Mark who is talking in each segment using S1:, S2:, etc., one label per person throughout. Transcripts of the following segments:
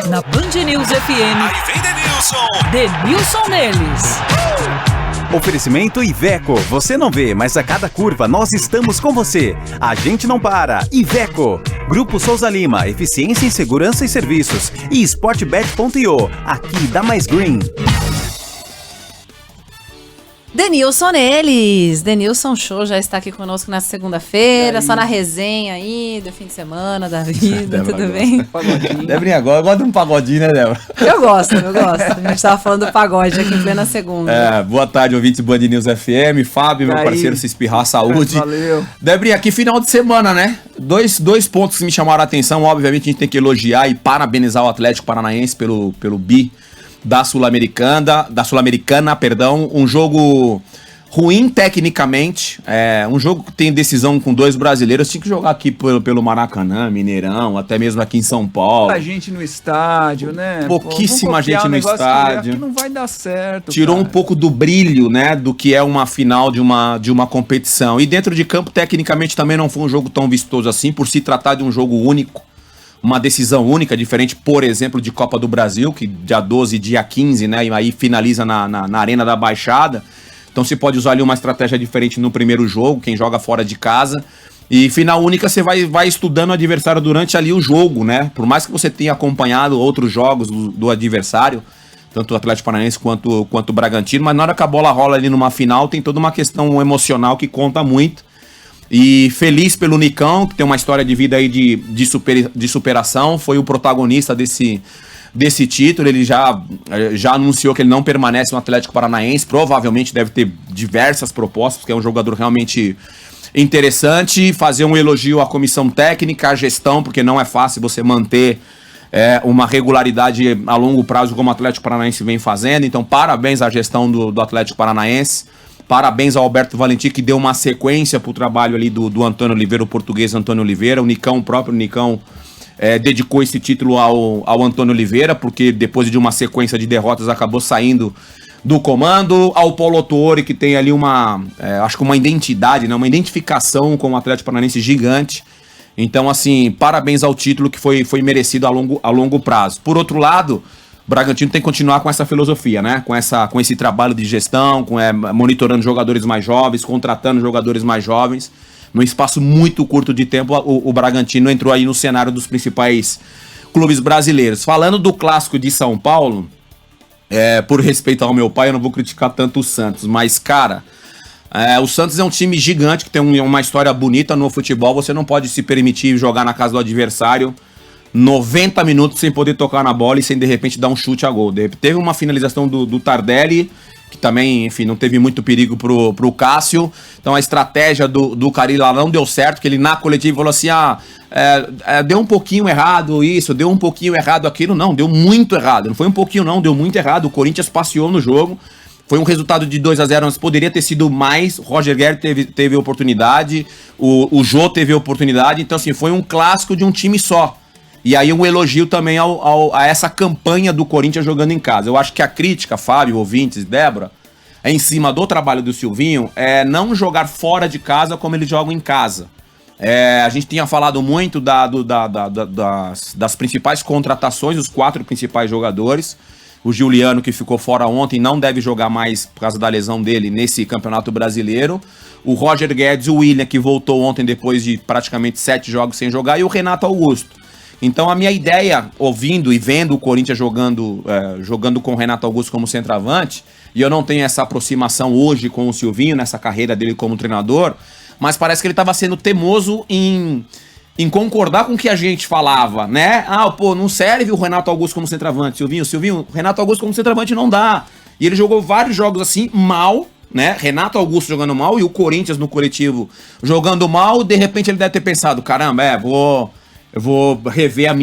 S1: Na Band News FM.
S2: Aí vem Denilson.
S1: Denilson neles.
S3: Oferecimento Iveco. Você não vê, mas a cada curva nós estamos com você. A gente não para. Iveco. Grupo Souza Lima. Eficiência em segurança e serviços. E Sportbet.io. Aqui dá mais green.
S4: Denilson neles. Denilson Show já está aqui conosco na segunda-feira, só na resenha aí, do fim de semana, da vida, tudo bem?
S5: Débora, agora eu gosto de um pagodinho, né, Débora?
S4: Eu gosto. A gente estava falando do pagode aqui em plena segunda.
S5: Boa tarde, ouvintes Band News FM, Fábio, meu parceiro, se espirrar, saúde.
S6: Valeu.
S5: Débora, aqui final de semana, né? Dois pontos que me chamaram a atenção, obviamente a gente tem que elogiar e parabenizar o Atlético Paranaense pelo bi da Sul-Americana, um jogo ruim tecnicamente, um jogo que tem decisão com dois brasileiros, tinha que jogar aqui pelo Maracanã, Mineirão, até mesmo aqui em São Paulo.
S6: A gente no estádio, né?
S5: Pouquíssima gente no estádio.
S6: Que não vai dar certo.
S5: Tirou
S6: cara.
S5: um pouco do brilho, né, do que é uma final de uma competição. E dentro de campo, tecnicamente, também não foi um jogo tão vistoso assim, por se tratar de um jogo único. Uma decisão única, diferente, por exemplo, de Copa do Brasil, que dia 12 e dia 15, né, e aí finaliza na Arena da Baixada. Então se pode usar ali uma estratégia diferente no primeiro jogo, quem joga fora de casa. E final única você vai estudando o adversário durante ali o jogo, né? Por mais que você tenha acompanhado outros jogos do adversário, tanto o Atlético Paranaense quanto o Bragantino, mas na hora que a bola rola ali numa final, tem toda uma questão emocional que conta muito. E feliz pelo Nicão, que tem uma história de vida aí de superação, foi o protagonista desse título. Ele já anunciou que ele não permanece no Atlético Paranaense, provavelmente deve ter diversas propostas, porque é um jogador realmente interessante. Fazer um elogio à comissão técnica, à gestão, porque não é fácil você manter uma regularidade a longo prazo como o Atlético Paranaense vem fazendo. Então parabéns à gestão do Atlético Paranaense. Parabéns ao Alberto Valentim, que deu uma sequência pro trabalho ali do Antônio Oliveira, o português Antônio Oliveira. O próprio Nicão dedicou esse título ao Antônio Oliveira, porque depois de uma sequência de derrotas acabou saindo do comando. Ao Paulo Autuori, que tem ali acho que uma identidade, né, uma identificação com o Atlético Paranaense gigante. Então, assim, parabéns ao título que foi merecido a longo prazo. Por outro lado, o Bragantino tem que continuar com essa filosofia, né? Com esse trabalho de gestão, monitorando jogadores mais jovens, contratando jogadores mais jovens. Num espaço muito curto de tempo, o Bragantino entrou aí no cenário dos principais clubes brasileiros. Falando do clássico de São Paulo, por respeito ao meu pai, eu não vou criticar tanto o Santos, mas, cara, o Santos é um time gigante que tem uma história bonita no futebol. Você não pode se permitir jogar na casa do adversário 90 minutos sem poder tocar na bola e sem de repente dar um chute a gol. Teve uma finalização do Tardelli, que também, enfim, não teve muito perigo pro Cássio. Então a estratégia do Carille lá não deu certo, que ele na coletiva falou assim, deu um pouquinho errado isso, deu um pouquinho errado aquilo. Não, deu muito errado, não foi um pouquinho não, deu muito errado. O Corinthians passeou no jogo, foi um resultado de 2-0, mas poderia ter sido mais. O Roger Guedes teve oportunidade, o Jô teve oportunidade. Então assim, foi um clássico de um time só. E aí um elogio também a essa campanha do Corinthians jogando em casa. Eu acho que a crítica, Fábio, ouvintes, Débora, em cima do trabalho do Silvinho, é não jogar fora de casa como eles jogam em casa. A gente tinha falado muito das principais contratações, os 4 principais jogadores. O Giuliano, que ficou fora ontem, não deve jogar mais por causa da lesão dele nesse Campeonato Brasileiro. O Roger Guedes, o William, que voltou ontem depois de praticamente 7 jogos sem jogar. E o Renato Augusto. Então a minha ideia, ouvindo e vendo o Corinthians jogando com o Renato Augusto como centroavante, e eu não tenho essa aproximação hoje com o Silvinho, nessa carreira dele como treinador, mas parece que ele estava sendo temoso em concordar com o que a gente falava, né? Não serve o Renato Augusto como centroavante, Silvinho, Renato Augusto como centroavante não dá. E ele jogou vários jogos assim, mal, né? Renato Augusto jogando mal e o Corinthians no coletivo jogando mal. De repente ele deve ter pensado, caramba, eu vou rever a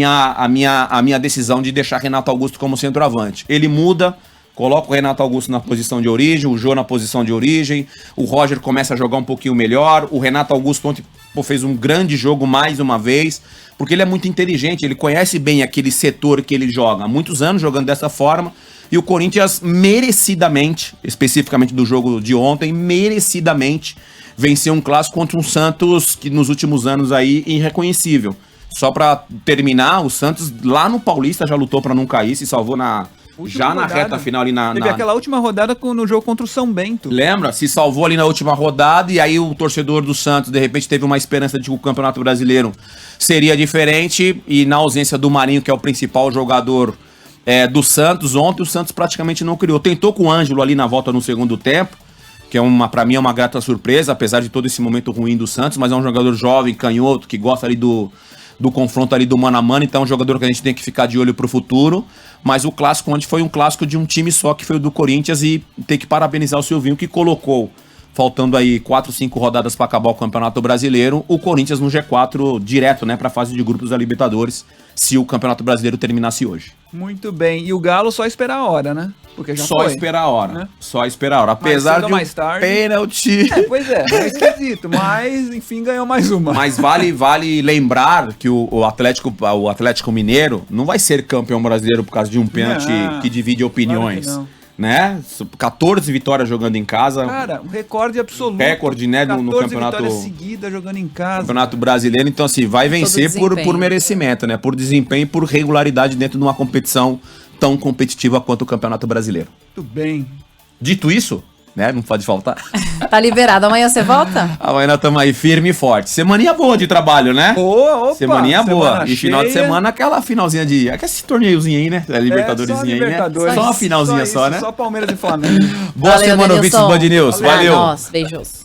S5: minha decisão de deixar Renato Augusto como centroavante. Ele muda, coloca o Renato Augusto na posição de origem, o Jô na posição de origem, o Roger começa a jogar um pouquinho melhor, o Renato Augusto ontem fez um grande jogo mais uma vez, porque ele é muito inteligente, ele conhece bem aquele setor que ele joga, há muitos anos jogando dessa forma, e o Corinthians merecidamente, especificamente do jogo de ontem, merecidamente venceu um clássico contra um Santos que nos últimos anos aí irreconhecível. Só pra terminar, o Santos lá no Paulista já lutou pra não cair, se salvou
S6: Última
S5: já na
S6: rodada.
S5: reta final ali
S6: Teve aquela última rodada no jogo contra o São Bento.
S5: Lembra? Se salvou ali na última rodada e aí o torcedor do Santos, de repente, teve uma esperança de que o Campeonato Brasileiro seria diferente e na ausência do Marinho, que é o principal jogador do Santos, ontem o Santos praticamente não criou. Tentou com o Ângelo ali na volta no segundo tempo, que pra mim é uma grata surpresa, apesar de todo esse momento ruim do Santos, mas é um jogador jovem, canhoto, que gosta ali do confronto ali do mano a mano, então é um jogador que a gente tem que ficar de olho pro futuro, mas o clássico ontem foi um clássico de um time só, que foi o do Corinthians, e tem que parabenizar o Silvinho, que colocou, faltando aí 4, 5 rodadas para acabar o Campeonato Brasileiro, o Corinthians no G4 direto, né, pra fase de grupos da Libertadores, se o Campeonato Brasileiro terminasse hoje.
S6: Muito bem. E o Galo só esperar a hora, né? Porque já
S5: Só
S6: foi.
S5: esperar a hora,
S6: né?
S5: só esperar a hora, apesar
S6: cedo ou
S5: de um
S6: mais tarde.
S5: pênalti...
S6: Pois é esquisito, mas enfim ganhou mais uma.
S5: Mas vale lembrar que o Atlético Mineiro não vai ser campeão brasileiro por causa de um pênalti
S6: Não,
S5: que divide opiniões,
S6: claro que não.
S5: né? 14 vitórias jogando em casa,
S6: Cara, um recorde absoluto.
S5: recorde, né, no
S6: 14
S5: campeonato,
S6: vitórias seguidas jogando em casa.
S5: campeonato brasileiro. Então, assim, vai vencer por
S4: desempenho.
S5: merecimento, né? Por desempenho e por regularidade dentro de uma competição tão competitiva quanto o Campeonato Brasileiro.
S6: Muito bem.
S5: Dito isso, né? Não pode faltar.
S4: Tá liberado. Amanhã você volta?
S5: Amanhã nós estamos aí firme e forte. Semaninha boa de trabalho, né?
S6: Boa, opa.
S5: Semaninha boa.
S6: semana
S5: E final de
S6: cheia.
S5: semana, aquela finalzinha de... Esse torneiozinho aí, né? A Libertadoresinha aí, né?
S6: Libertadores.
S5: Só uma finalzinha
S6: isso,
S5: só, né?
S6: Só Palmeiras e Flamengo.
S5: Boa semana, ouvintes do Band News. Valeu.
S4: Nossa, beijos.